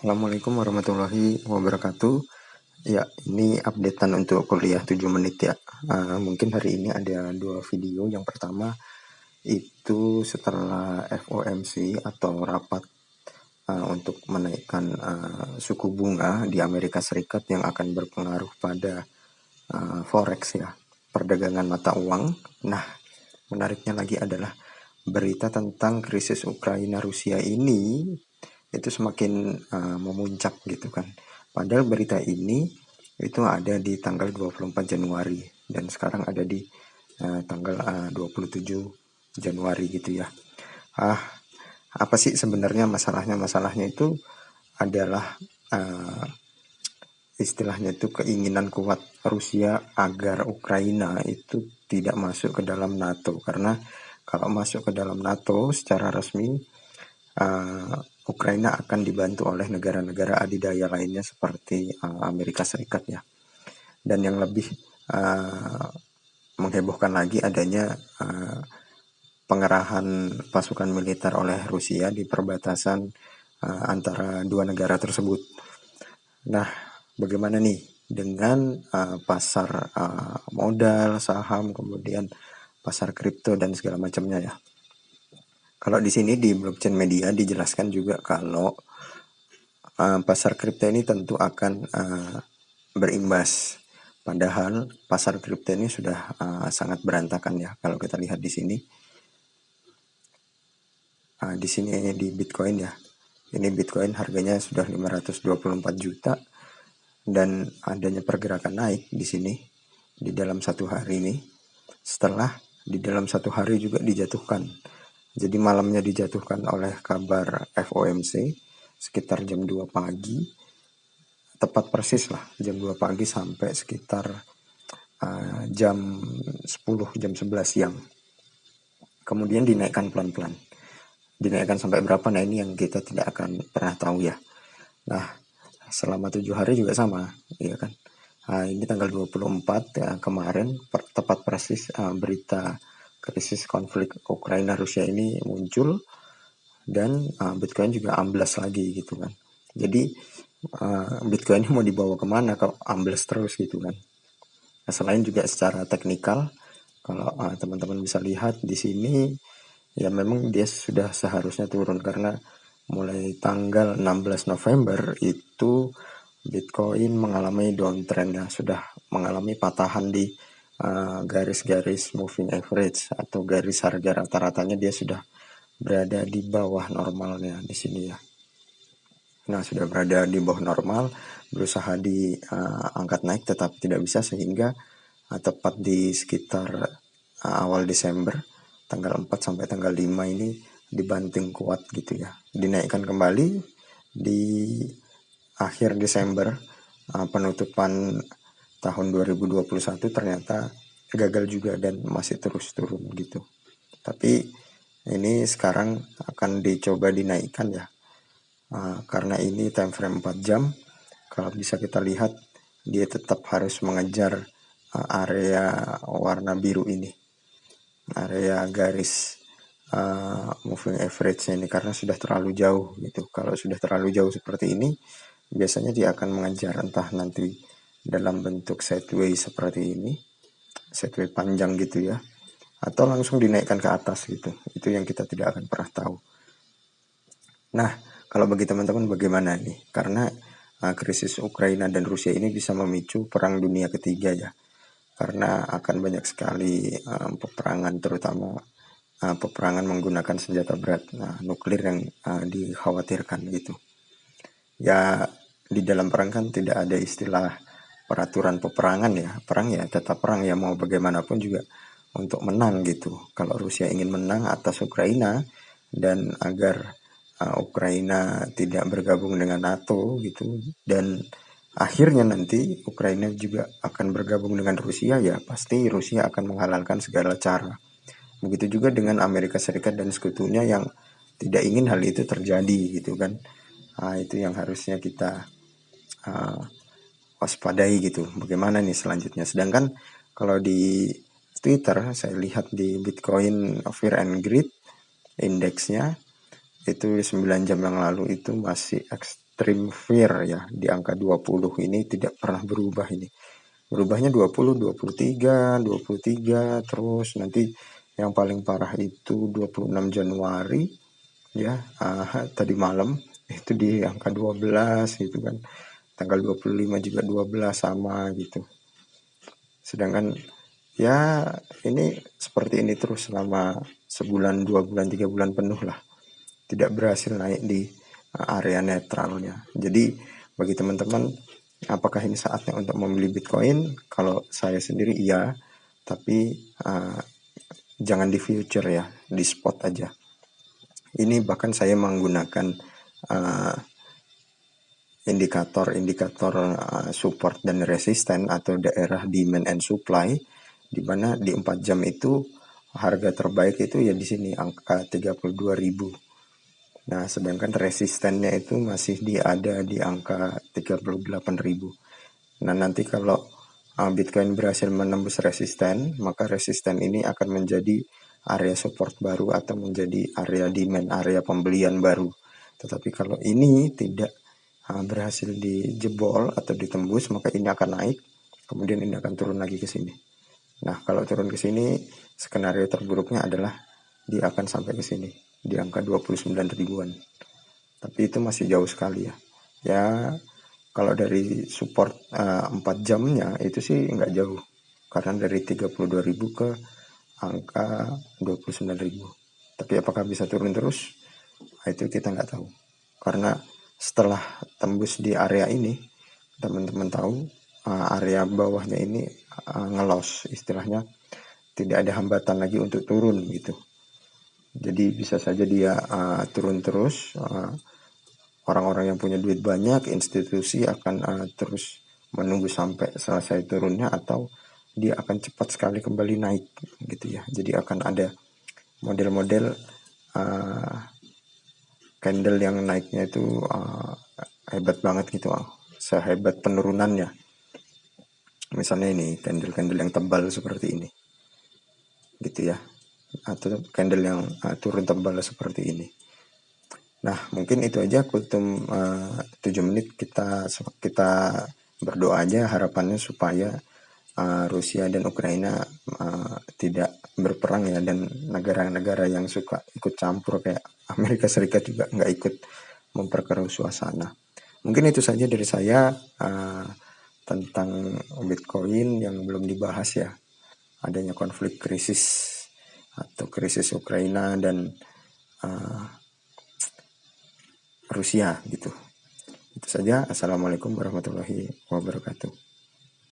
Assalamualaikum warahmatullahi wabarakatuh. Ya, ini updatean untuk kuliah 7 menit ya. Mungkin hari ini ada 2 video. Yang pertama itu setelah FOMC atau rapat untuk menaikkan suku bunga di Amerika Serikat yang akan berpengaruh pada forex ya, perdagangan mata uang. Nah, menariknya lagi adalah berita tentang krisis Ukraina Rusia ini itu semakin memuncak gitu kan. Padahal berita ini itu ada di tanggal 24 Januari dan sekarang ada di tanggal 27 Januari gitu ya. Apa sih sebenarnya masalahnya? Masalahnya itu adalah istilahnya itu keinginan kuat Rusia agar Ukraina itu tidak masuk ke dalam NATO, karena kalau masuk ke dalam NATO secara resmi Ukraina akan dibantu oleh negara-negara adidaya lainnya seperti Amerika Serikat ya. Dan yang lebih menghebohkan lagi adanya pengerahan pasukan militer oleh Rusia di perbatasan antara dua negara tersebut. Nah, bagaimana nih dengan pasar modal, saham, kemudian pasar kripto dan segala macamnya ya. Kalau di sini di blockchain media dijelaskan juga kalau pasar kripto ini tentu akan berimbas. Padahal pasar kripto ini sudah sangat berantakan ya. Kalau kita lihat di sini, di sini di Bitcoin ya. Ini Bitcoin harganya sudah 524 juta dan adanya pergerakan naik di sini di dalam satu hari ini. Setelah di dalam satu hari juga dijatuhkan. Jadi malamnya dijatuhkan oleh kabar FOMC sekitar jam 2 pagi. Tepat persis lah jam 2 pagi sampai sekitar jam 10, jam 11 siang. Kemudian dinaikkan pelan-pelan. Dinaikkan sampai berapa? Nah, ini yang kita tidak akan pernah tahu ya. Nah, selama 7 hari juga sama, ya kan. Ini tanggal 24 ya, kemarin tepat persis berita krisis konflik Ukraina Rusia ini muncul dan Bitcoin juga amblas lagi gitu kan. Jadi Bitcoin ini mau dibawa kemana kalau amblas terus gitu kan. Nah, selain juga secara teknikal, kalau teman-teman bisa lihat di sini ya memang dia sudah seharusnya turun karena mulai tanggal 16 November itu Bitcoin mengalami downtrend ya, sudah mengalami patahan di garis-garis moving average atau garis harga rata-ratanya dia sudah berada di bawah normalnya di sini ya. Nah, sudah berada di bawah normal, berusaha diangkat naik tetapi tidak bisa sehingga tepat di sekitar awal Desember tanggal 4 sampai tanggal 5 ini dibanting kuat gitu ya. Dinaikkan kembali di akhir Desember penutupan tahun 2021 ternyata gagal juga dan masih terus turun gitu. Tapi ini sekarang akan dicoba dinaikkan ya. Karena ini time frame 4 jam. Kalau bisa kita lihat dia tetap harus mengejar area warna biru ini. Area garis moving average ini karena sudah terlalu jauh gitu. Kalau sudah terlalu jauh seperti ini biasanya dia akan mengejar entah nanti dalam bentuk sideways seperti ini, sideways panjang gitu ya, atau langsung dinaikkan ke atas gitu. Itu yang kita tidak akan pernah tahu. Nah, kalau bagi teman-teman bagaimana nih? Karena krisis Ukraina dan Rusia ini bisa memicu perang dunia ketiga ya. Karena akan banyak sekali peperangan, terutama peperangan menggunakan senjata berat, nuklir yang dikhawatirkan gitu. Ya, di dalam perang kan tidak ada istilah peraturan peperangan ya. Perang ya tetap perang ya, mau bagaimanapun juga untuk menang gitu. Kalau Rusia ingin menang atas Ukraina dan agar Ukraina tidak bergabung dengan NATO gitu, dan akhirnya nanti Ukraina juga akan bergabung dengan Rusia, ya pasti Rusia akan menghalalkan segala cara. Begitu juga dengan Amerika Serikat dan sekutunya yang tidak ingin hal itu terjadi gitu kan. Itu yang harusnya kita waspadai gitu. Bagaimana nih selanjutnya? Sedangkan kalau di Twitter saya lihat di Bitcoin Fear and Greed indeksnya itu 9 jam yang lalu itu masih Trimfir ya di angka 20 ini tidak pernah berubah ini. Berubahnya 20, 23, terus nanti yang paling parah itu 26 Januari ya, tadi malam itu di angka 12 gitu kan. Tanggal 25 juga 12 sama gitu. Sedangkan ya ini seperti ini terus selama sebulan, 2 bulan, 3 bulan penuh lah. Tidak berhasil naik di area netralnya. Jadi bagi teman-teman, apakah ini saatnya untuk membeli Bitcoin? Kalau saya sendiri iya, tapi jangan di future ya, di spot aja. Ini bahkan saya menggunakan indikator support dan resisten atau daerah demand and supply, di mana di 4 jam itu harga terbaik itu ya di sini angka 32.000. Nah, sedangkan resistennya itu masih ada di angka 38.000. Nah, nanti kalau Bitcoin berhasil menembus resisten, maka resisten ini akan menjadi area support baru atau menjadi area demand, area pembelian baru. Tetapi kalau ini tidak berhasil dijebol atau ditembus, maka ini akan naik, kemudian ini akan turun lagi ke sini. Nah, kalau turun ke sini, skenario terburuknya adalah dia akan sampai ke sini, di angka 29 ribuan. Tapi itu masih jauh sekali ya. Ya, kalau dari support 4 jamnya itu sih nggak jauh. Karena dari 32.000 ke angka 29.000. Tapi apakah bisa turun terus? Nah, itu kita nggak tahu. Karena setelah tembus di area ini, teman-teman tahu area bawahnya ini ngelos, istilahnya tidak ada hambatan lagi untuk turun gitu. Jadi bisa saja dia turun terus. Orang-orang yang punya duit banyak, institusi akan terus menunggu sampai selesai turunnya, atau dia akan cepat sekali kembali naik gitu ya. Jadi akan ada model-model candle yang naiknya itu hebat banget gitu, sehebat penurunannya. Misalnya ini candle-candle yang tebal seperti ini gitu ya, atau candle yang turun tebal seperti ini. Nah, mungkin itu aja Kultum 7 menit kita berdoa aja, harapannya supaya Rusia dan Ukraina tidak berperang ya, dan negara-negara yang suka ikut campur kayak Amerika Serikat juga nggak ikut memperkeruh suasana. Mungkin itu saja dari saya tentang Bitcoin yang belum dibahas ya, adanya konflik krisis atau krisis Ukraina dan Rusia gitu. Itu saja. Assalamualaikum warahmatullahi wabarakatuh.